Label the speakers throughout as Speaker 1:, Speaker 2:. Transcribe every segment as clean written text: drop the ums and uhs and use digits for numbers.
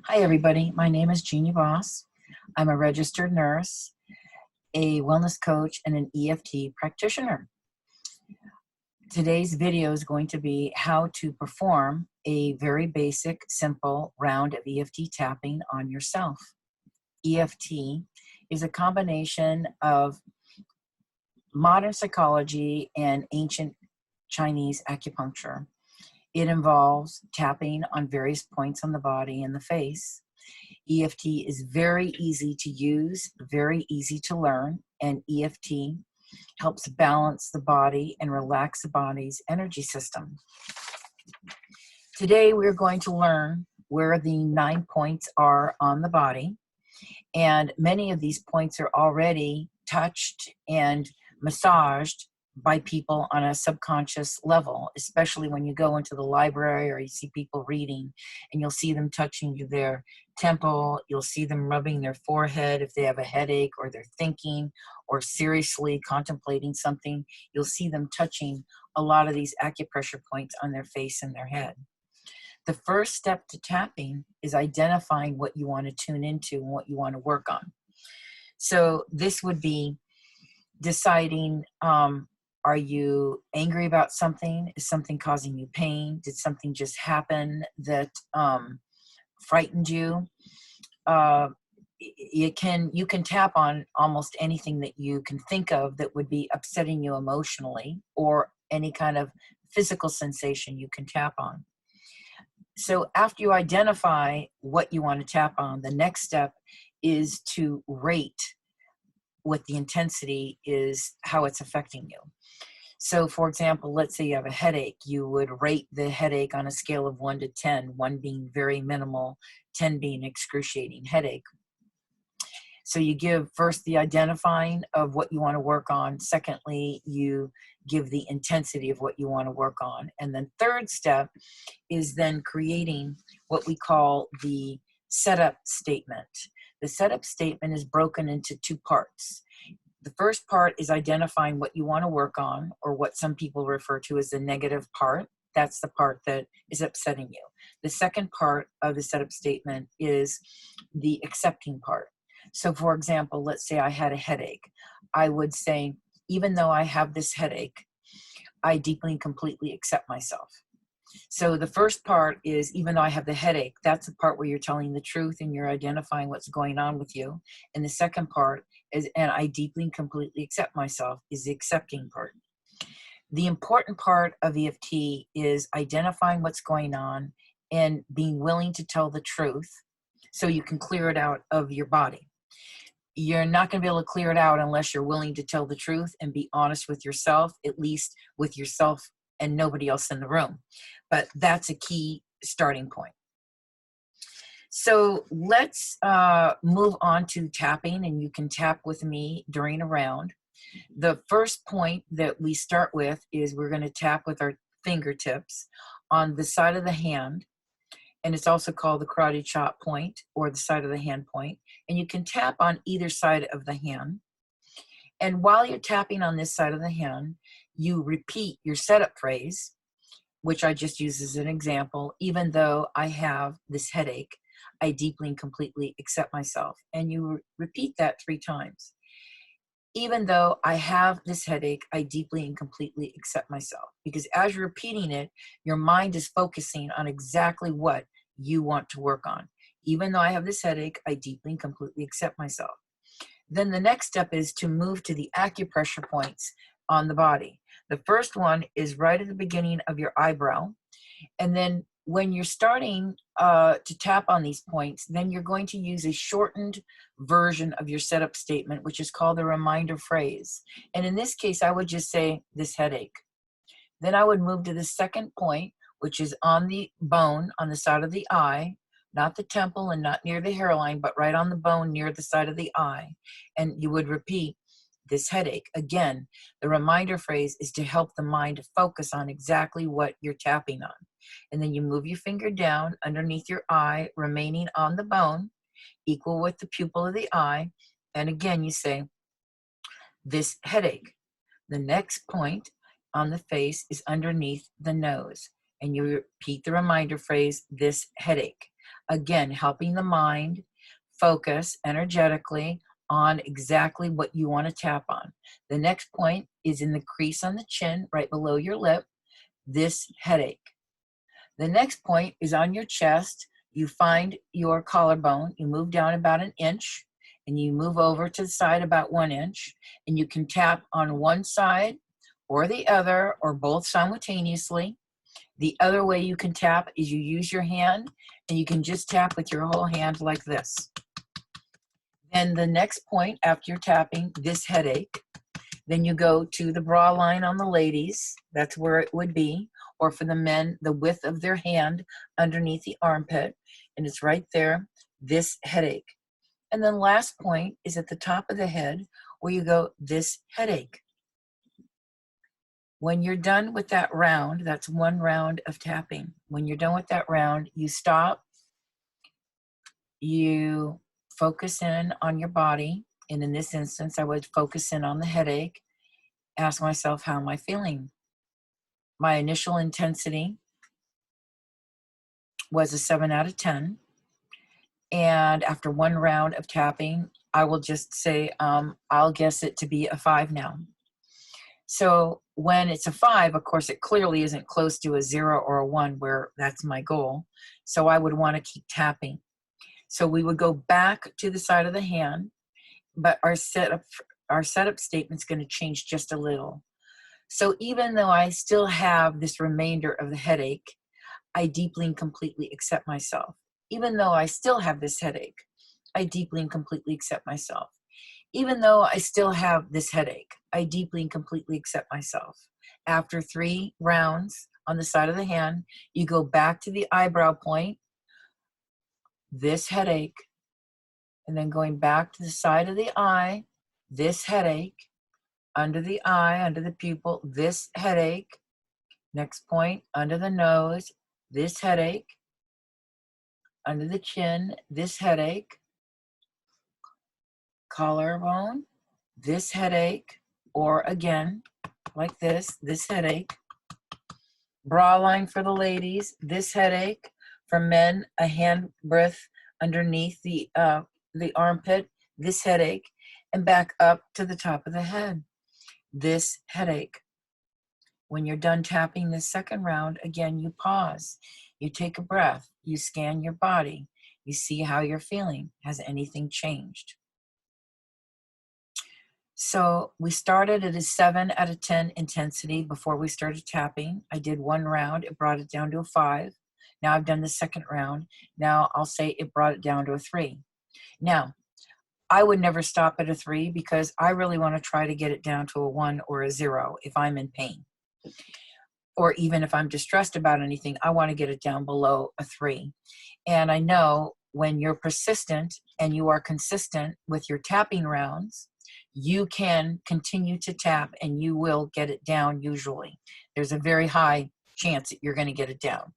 Speaker 1: Hi, everybody. My name is Jeanne Baus. I'm a registered nurse, a wellness coach, and an EFT practitioner. Today's video is going to be how to perform a very basic, simple round of EFT tapping on yourself. EFT is a combination of modern psychology and ancient Chinese acupuncture. It involves tapping on various points on the body and the face. EFT is very easy to use, very easy to learn, and EFT helps balance the body and relax the body's energy system. Today we're going to learn where the 9 points are on the body, and many of these points are already touched and massaged by people on a subconscious level, especially when you go into the library or you see people reading and you'll see them touching their temple, you'll see them rubbing their forehead if they have a headache or they're thinking or seriously contemplating something. You'll see them touching a lot of these acupressure points on their face and their head. The first step to tapping is identifying what you want to tune into and what you want to work on. So this would be deciding, are you angry about something? Is something causing you pain? Did something just happen that frightened you? You can tap on almost anything that you can think of that would be upsetting you emotionally, or any kind of physical sensation you can tap on. So after you identify what you want to tap on, the next step is to rate what the intensity is, how it's affecting you. So for example, let's say you have a headache, you would rate the headache on a scale of 1 to 10, 1 being very minimal, 10 being excruciating headache. So you give first the identifying of what you want to work on. Secondly, you give the intensity of what you want to work on. And then third step is then creating what we call the setup statement. The setup statement is broken into 2 parts. The first part is identifying what you want to work on, or what some people refer to as the negative part. That's the part that is upsetting you. The second part of the setup statement is the accepting part. So for example, let's say I had a headache. I would say, even though I have this headache, I deeply and completely accept myself. So the first part is, even though I have the headache, that's the part where you're telling the truth and you're identifying what's going on with you. And the second part is, and I deeply and completely accept myself, is the accepting part. The important part of EFT is identifying what's going on and being willing to tell the truth so you can clear it out of your body. You're not going to be able to clear it out unless you're willing to tell the truth and be honest with yourself, at least with yourself and nobody else in the room. But that's a key starting point. So let's move on to tapping, and you can tap with me during a round. The first point that we start with is we're going to tap with our fingertips on the side of the hand, and it's also called the karate chop point, or the side of the hand point. And you can tap on either side of the hand. And while you're tapping on this side of the hand, you repeat your setup phrase, which I just used as an example. Even though I have this headache, I deeply and completely accept myself. And you repeat that 3 times. Even though I have this headache, I deeply and completely accept myself. Because as you're repeating it, your mind is focusing on exactly what you want to work on. Even though I have this headache, I deeply and completely accept myself. Then the next step is to move to the acupressure points on the body. The first one is right at the beginning of your eyebrow. And then when you're starting to tap on these points, then you're going to use a shortened version of your setup statement, which is called the reminder phrase. And in this case, I would just say, this headache. Then I would move to the second point, which is on the bone on the side of the eye, not the temple and not near the hairline, but right on the bone near the side of the eye. And you would repeat, this headache. Again, the reminder phrase is to help the mind focus on exactly what you're tapping on. And then you move your finger down underneath your eye, remaining on the bone, equal with the pupil of the eye. And again, you say, this headache. The next point on the face is underneath the nose. And you repeat the reminder phrase, this headache. Again, helping the mind focus energetically on exactly what you want to tap on. The next point is in the crease on the chin, right below your lip, this headache. The next point is on your chest. You find your collarbone, you move down about an inch, and you move over to the side about 1 inch, and you can tap on one side or the other or both simultaneously. The other way you can tap is you use your hand, and you can just tap with your whole hand like this. Then the next point after you're tapping this headache, then you go to the bra line on the ladies, that's where it would be, or for the men, the width of their hand underneath the armpit, and it's right there, this headache. And then last point is at the top of the head where you go, this headache. When you're done with that round, that's one round of tapping. When you're done with that round, you stop, you focus in on your body, and in this instance, I would focus in on the headache, ask myself, how am I feeling? My initial intensity was a 7 out of 10. And after one round of tapping, I will just say, I'll guess it to be a 5 now. So when it's a 5, of course, it clearly isn't close to a 0 or a 1 where that's my goal. So I would want to keep tapping. So we would go back to the side of the hand, but our setup statement's going to change just a little. So even though I still have this remainder of the headache, I deeply and completely accept myself. Even though I still have this headache, I deeply and completely accept myself. Even though I still have this headache, I deeply and completely accept myself. After 3 rounds on the side of the hand, you go back to the eyebrow point, this headache, and then going back to the side of the eye, this headache, under the eye, under the pupil, this headache. Next point, under the nose, this headache. Under the chin, this headache. Collarbone, this headache, or again, like this headache. Bra line for the ladies, this headache. For men, a hand breadth underneath the armpit, this headache, and back up to the top of the head, this headache. When you're done tapping this second round, again, you pause, you take a breath, you scan your body, you see how you're feeling. Has anything changed? So we started at a 7 out of 10 intensity before we started tapping. I did one round, it brought it down to a 5. Now I've done the second round. Now I'll say it brought it down to a 3. Now, I would never stop at a 3 because I really want to try to get it down to a 1 or a 0 if I'm in pain. Or even if I'm distressed about anything, I want to get it down below a 3. And I know when you're persistent and you are consistent with your tapping rounds, you can continue to tap and you will get it down usually. There's a very high chance that you're going to get it down.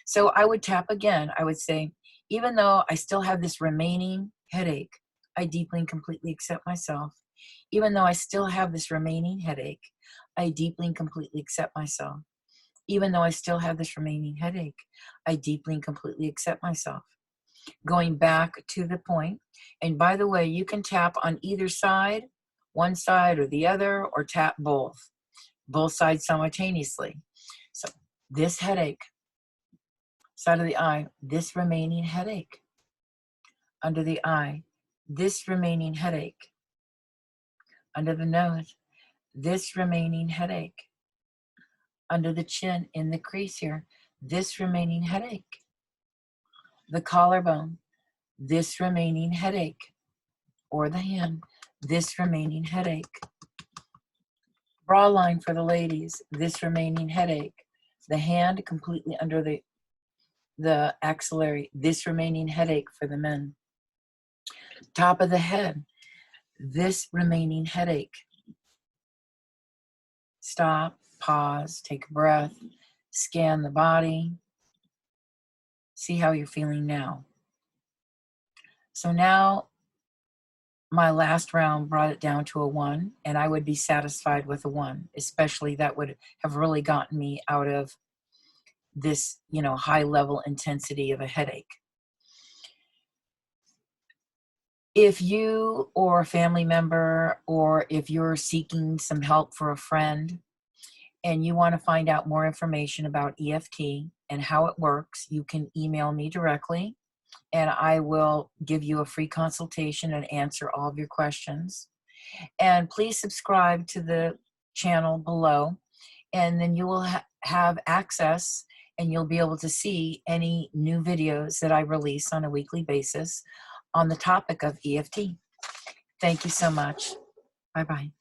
Speaker 1: So I would tap again. I would say, even though I still have this remaining headache, I deeply and completely accept myself. Even though I still have this remaining headache, I deeply and completely accept myself. Even though I still have this remaining headache, I deeply and completely accept myself. Going back to the point, and by the way, you can tap on either side, one side or the other, or tap both sides simultaneously. So this headache, side of the eye, this remaining headache, under the eye, this remaining headache, under the nose, this remaining headache, under the chin, in the crease here, this remaining headache, the collarbone, this remaining headache, or the hand, this remaining headache. Bra line for the ladies, this remaining headache. The hand completely under the axillary, this remaining headache for the men. Top of the head, this remaining headache. Stop, pause, take a breath, scan the body, see how you're feeling now. So now my last round brought it down to a 1, and I would be satisfied with a 1, especially that would have really gotten me out of this, high level intensity of a headache. If you or a family member, or if you're seeking some help for a friend and you want to find out more information about EFT and how it works, you can email me directly and I will give you a free consultation and answer all of your questions. And please subscribe to the channel below, and then you will have access and you'll be able to see any new videos that I release on a weekly basis on the topic of EFT. Thank you so much. Bye-bye.